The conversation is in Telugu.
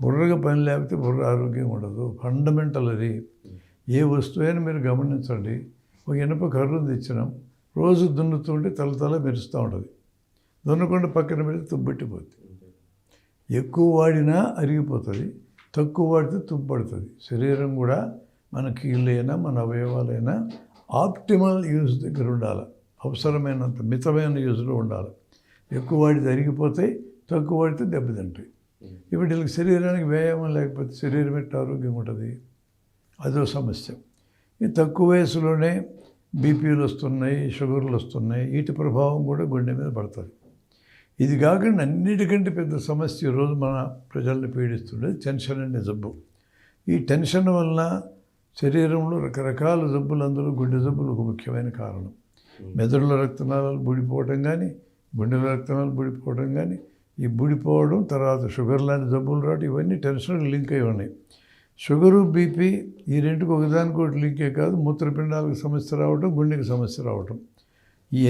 బుర్రగా పని లేకపోతే బుర్ర ఆరోగ్యం ఉండదు. ఫండమెంటల్ అది. ఏ వస్తువైనా మీరు గమనించండి. ఒక ఇనుప కర్రను తెచ్చినాం, రోజు దున్నుతుంటే తల మెరుస్తూ ఉంటుంది. దున్నకుండా పక్కన పెడితే తుబ్బెట్టిపోతుంది. ఎక్కువ వాడినా అరిగిపోతుంది, తక్కువ వాడితే తుబ్బడుతుంది. శరీరం కూడా మన కీళ్ళైనా మన అవయవాలైనా ఆప్టిమల్ యూజ్ దగ్గర ఉండాలి. అవసరమైనంత మితమైన యూజ్లో ఉండాలి. ఎక్కువ వాడితే అరిగిపోతాయి, తక్కువ వాడితే దెబ్బతింటాయి. ఇప్పుడు వీళ్ళకి శరీరానికి వ్యాయామం లేకపోతే శరీరం ఎట్లా ఆరోగ్యంగా ఉంటుంది? అదో సమస్య. ఈ తక్కువ వయసులోనే బీపీలు వస్తున్నాయి, షుగర్లు వస్తున్నాయి. వీటి ప్రభావం కూడా గుండె మీద పడుతుంది. ఇది కాకుండా అన్నిటికంటే పెద్ద సమస్య ఈరోజు మన ప్రజల్ని పీడిస్తుండేది టెన్షన్ అనే జబ్బు. ఈ టెన్షన్ వలన శరీరంలో రకరకాల జబ్బులు, అందులో గుండె జబ్బులు ఒక ముఖ్యమైన కారణం. మెదడులో రక్తనాళాలు బూడిపోవడం కానీ, గుండెలో రక్తనాళాలు బూడిపోవడం కానీ, ఈ బూడిపోవడం తర్వాత షుగర్ లాంటి జబ్బులు రావడం, ఇవన్నీ టెన్షన్కి లింక్ అయి ఉన్నాయి. షుగరు, బీపీ ఈ రెండుకి ఒకదానికొకటి లింకే కాదు, మూత్రపిండాలకు సమస్య రావడం, గుండెకి సమస్య రావడం. ఈ